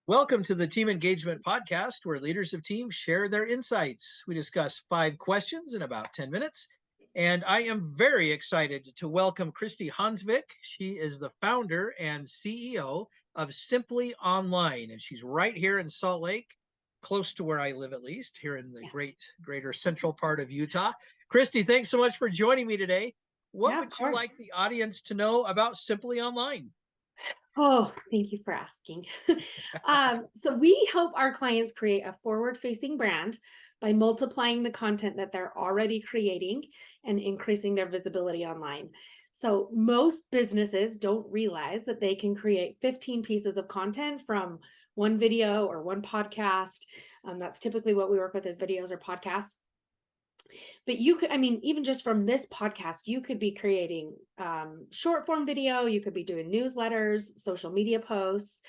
Welcome to the Team Engagement Podcast, where leaders of teams share their insights. We discuss 5 questions in about 10 minutes. And I am very excited to welcome Kristy Honsvick. She is the founder and CEO of Simply Online, and she's right here in Salt Lake, close to where I live, at least, here in the greater central part of Utah. Kristy, thanks so much for joining me today. What Yeah, of would you like course. the audience to know about Simply Online? Oh, thank you for asking. So we help our clients create a forward-facing brand by multiplying the content that they're already creating and increasing their visibility online. So most businesses don't realize that they can create 15 pieces of content from one video or one podcast. That's typically what we work with is videos or podcasts. But you could, I mean, even just from this podcast, you could be creating short form video, you could be doing newsletters, social media posts.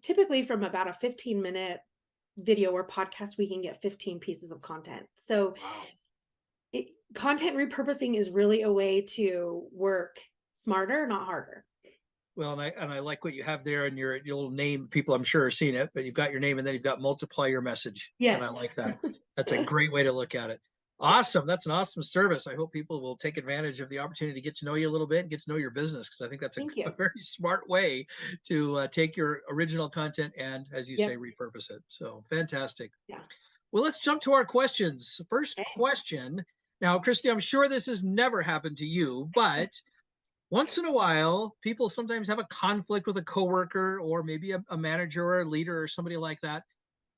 Typically, from about a 15-minute video or podcast, we can get 15 pieces of content. So, Wow. Content repurposing is really a way to work smarter, not harder. Well, and I like what you have there in your little name. People, I'm sure, are seeing it, but you've got your name and then you've got multiply your message. And I Yes. like that. That's a great way to look at it. Awesome. That's an awesome service. I hope people will take advantage of the opportunity to get to know you a little bit and get to know your business, because I think that's Thank a you. very smart way to take your original content and, as you say, Yep. repurpose it. So fantastic. Yeah. Well, let's jump to our questions. First Okay. question. Now, Kristy, I'm sure this has never happened to you, but once in a while, people sometimes have a conflict with a coworker or maybe a manager or a leader or somebody like that.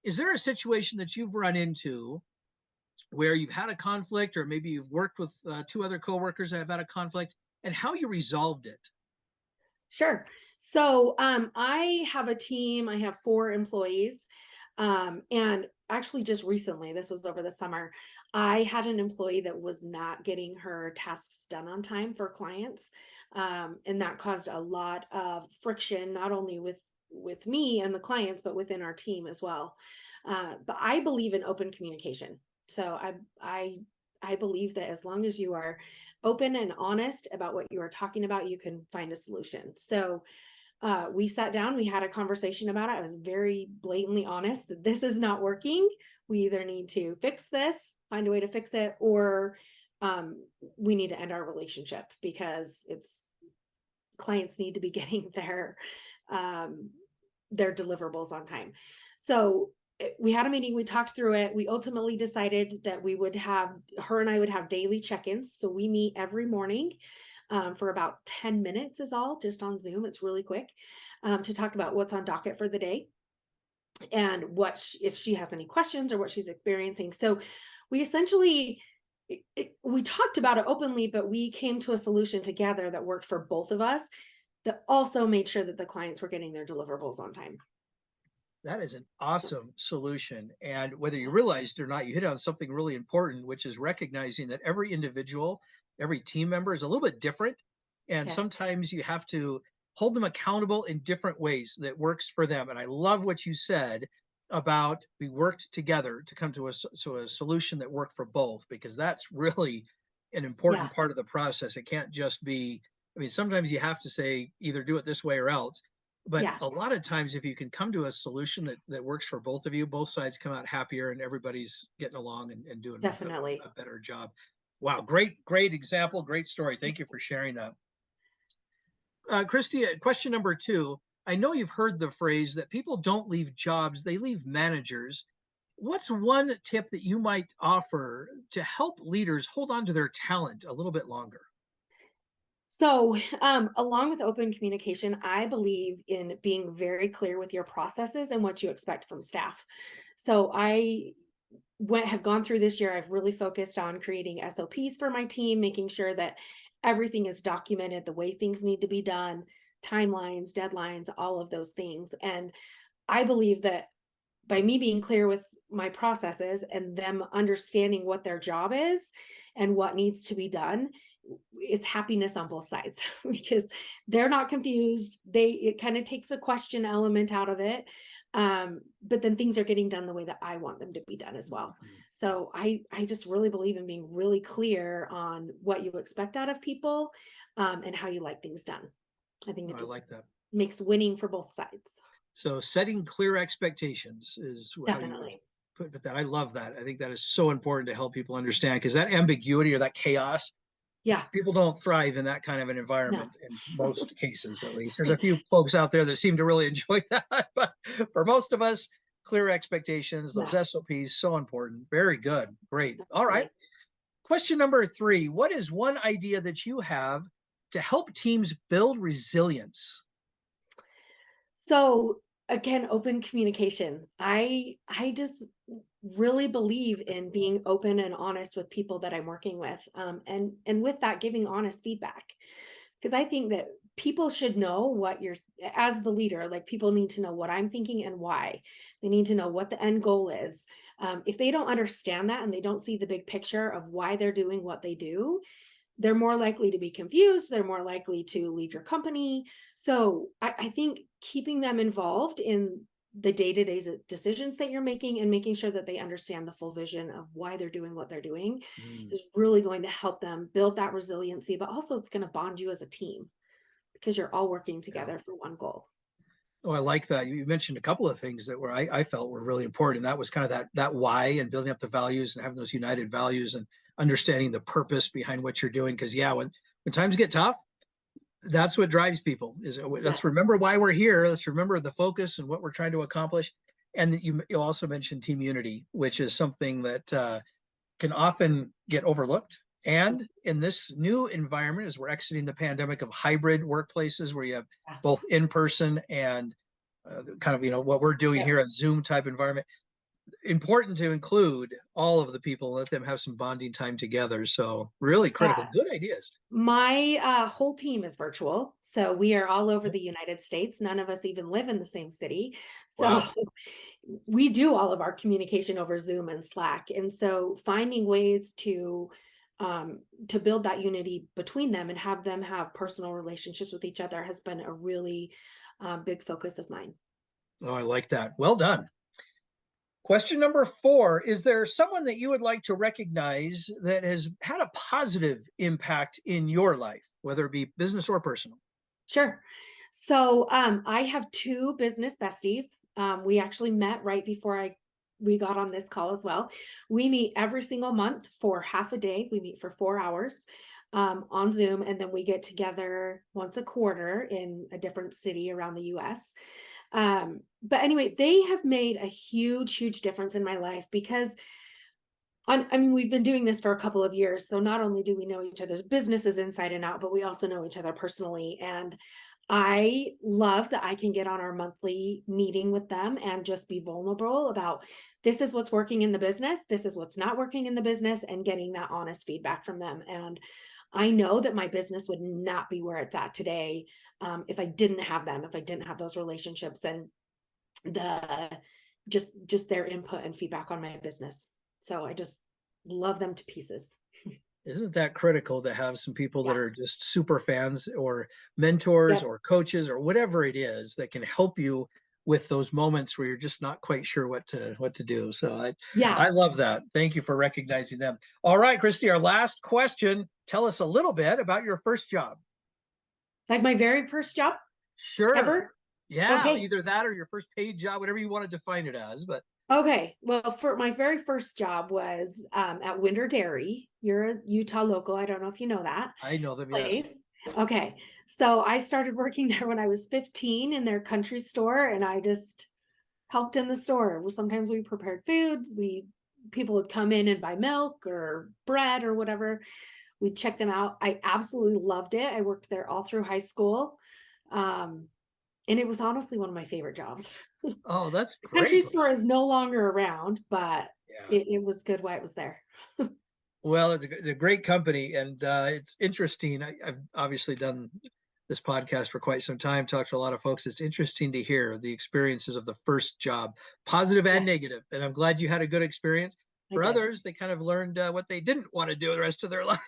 Is there a situation that you've run into where you've had a conflict, or maybe you've worked with 2 other coworkers that have had a conflict, and how you resolved it? Sure. So I have a team, I have 4 employees. And actually, just recently, this was over the summer, I had an employee that was not getting her tasks done on time for clients. And that caused a lot of friction, not only with me and the clients, but within our team as well. But I believe in open communication. So I believe that as long as you are open and honest about what you are talking about, you can find a solution. So we sat down, we had a conversation about it. I was very blatantly honest that this is not working. We either need to fix this, find a way to fix it, or we need to end our relationship because it's clients need to be getting their deliverables on time. So we had a meeting, we talked through it. We ultimately decided that we would have, her and I would have daily check-ins. So we meet every morning for about 10 minutes is all, just on Zoom. It's really quick to talk about what's on docket for the day and if she has any questions or what she's experiencing. So we essentially, we talked about it openly, but we came to a solution together that worked for both of us that also made sure that the clients were getting their deliverables on time. That is an awesome solution. And whether you realized it or not, you hit on something really important, which is recognizing that every individual, every team member is a little bit different. And Yes. sometimes you have to hold them accountable in different ways that works for them. And I love what you said about we worked together to come to a solution that worked for both, because that's really an Yeah. important part of the process. It can't just be, I mean, sometimes you have to say either do it this way or else. But Yeah. a lot of times, if you can come to a solution that works for both of you, both sides come out happier and everybody's getting along and doing Definitely. a better job. Wow, great example, great story. Thank you for sharing that. Kristy, question number 2. I know you've heard the phrase that people don't leave jobs, they leave managers. What's one tip that you might offer to help leaders hold on to their talent a little bit longer? So, along with open communication, I believe in being very clear with your processes and what you expect from staff. So, have gone through this year. I've really focused on creating SOPs for my team, making sure that everything is documented the way things need to be done, timelines, deadlines, all of those things. And I believe that by me being clear with my processes and them understanding what their job is and what needs to be done, it's happiness on both sides because they're not confused. It kind of takes the question element out of it. But then things are getting done the way that I want them to be done as well. So I just really believe in being really clear on what you expect out of people, and how you like things done. I think Oh, it I just like that. makes winning for both sides. So setting clear expectations is how you would Definitely. put that. I love that. I think that is so important to help people understand, because that ambiguity or that chaos, Yeah. people don't thrive in that kind of an No. environment in most cases, at least. There's a few folks out there that seem to really enjoy that, but for most of us, clear expectations, those Yeah. SOPs, so important. Very good. Great. All right. Definitely. Question number 3. What is one idea that you have to help teams build resilience? So again, open communication. I just really believe in being open and honest with people that I'm working with, and with that, giving honest feedback, because I think that people should know what you're, as the leader, like people need to know what I'm thinking and why. They need to know what the end goal is. If they don't understand that and they don't see the big picture of why they're doing what they do, they're more likely to be confused. They're more likely to leave your company. So I think keeping them involved in the day-to-day decisions that you're making and making sure that they understand the full vision of why they're doing what they're doing Mm. is really going to help them build that resiliency, but also it's going to bond you as a team because you're all working Yeah. together for one goal. Oh, I like that. You mentioned a couple of things that I felt were really important. And that was kind of that why, and building up the values and having those united values and understanding the purpose behind what you're doing. Because yeah, when times get tough, that's what drives people. Is Yeah. let's remember why we're here. Let's remember the focus and what we're trying to accomplish. And you also mentioned team unity, which is something that can often get overlooked. And in this new environment, as we're exiting the pandemic of hybrid workplaces where you have Yeah. both in person and kind of, what we're doing Yep. here, a Zoom type environment, important to include all of the people, let them have some bonding time together. So really critical. Yeah. Good ideas. My whole team is virtual. So we are all over the United States. None of us even live in the same city. So Wow. we do all of our communication over Zoom and Slack. And so finding ways to build that unity between them and have them have personal relationships with each other has been a really big focus of mine. Oh, I like that. Well done. Question number 4. Is there someone that you would like to recognize that has had a positive impact in your life, whether it be business or personal? Sure. So I have two business besties. We actually met right before we got on this call as well. We meet every single month for half a day. We meet for 4 hours on Zoom, and then we get together once a quarter in a different city around the US. But anyway, they have made a huge, huge difference in my life because I mean, we've been doing this for a couple of years. So not only do we know each other's businesses inside and out, but we also know each other personally. And I love that I can get on our monthly meeting with them and just be vulnerable about this is what's working in the business, this is what's not working in the business, and getting that honest feedback from them. And I know that my business would not be where it's at today if I didn't have them, if I didn't have those relationships and the just their input and feedback on my business. So I just love them to pieces. Isn't that critical to have some people that Yeah. are just super fans or mentors Yep. or coaches or whatever it is that can help you with those moments where you're just not quite sure what to do. So I Yeah. love that. Thank you for recognizing them. All right, Kristy, our last question. Tell us a little bit about your first job. Like my very first job Sure. ever. Yeah, Okay. either that or your first paid job, whatever you want to define it as. But Okay. Well, for my very first job was at Winter Dairy. You're a Utah local. I don't know if you know that I know them, yes. place. Okay. So I started working there when I was 15 in their country store, and I just helped in the store. Well, sometimes we prepared foods. People would come in and buy milk or bread or whatever. We'd check them out. I absolutely loved it. I worked there all through high school. Um, and it was honestly one of my favorite jobs. Oh, that's The country great. store is no longer around, but Yeah. it was good while it was there. Well, it's a great company, and it's interesting. I've obviously done this podcast for quite some time, talked to a lot of folks. It's interesting to hear the experiences of the first job, positive Yeah, and negative. And I'm glad you had a good experience. I For did. others, they kind of learned what they didn't want to do the rest of their life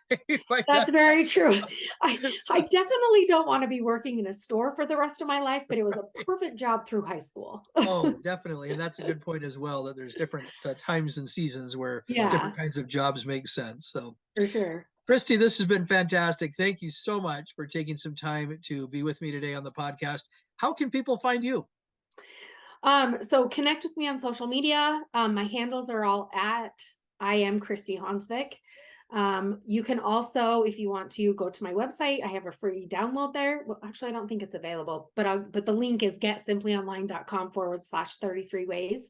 by That's that very time. true. I So, definitely don't want to be working in a store for the rest of my life, but it was a perfect job through high school. oh, definitely. And that's a good point as well, that there's different times and seasons where different Yeah, kinds of jobs make sense. So, for sure. Kristy, this has been fantastic. Thank you so much for taking some time to be with me today on the podcast. How can people find you? So connect with me on social media. My handles are all at I am Kristy Honsvick. You can also, if you want to, go to my website. I have a free download there. Well, actually, I don't think it's available, but the link is getsimplyonline.com/33 ways.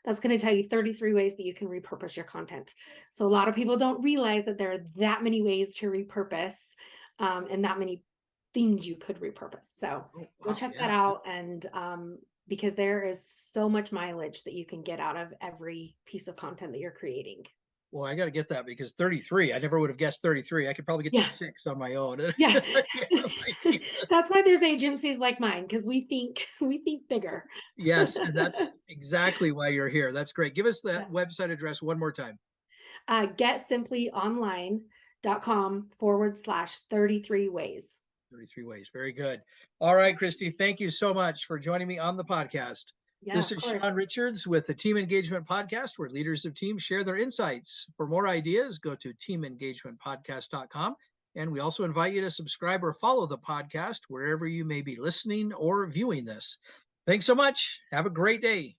That's going to tell you 33 ways that you can repurpose your content. So a lot of people don't realize that there are that many ways to repurpose, and that many things you could repurpose. So Oh, go wow. check that Yeah. out. And because there is so much mileage that you can get out of every piece of content that you're creating. Well, I got to get that because 33, I never would have guessed 33. I could probably get to Yeah. 6 on my own. Yeah. Yeah, ideas. That's why there's agencies like mine, because we think bigger. Yes, and that's exactly why you're here. That's great. Give us that Yeah. website address one more time. Getsimplyonline.com/33 ways. 33 ways. Very good. All right, Kristy, thank you so much for joining me on the podcast. Yeah, This of is course. Sean Richards with the Team Engagement Podcast, where leaders of teams share their insights. For more ideas, go to teamengagementpodcast.com. And we also invite you to subscribe or follow the podcast wherever you may be listening or viewing this. Thanks so much. Have a great day.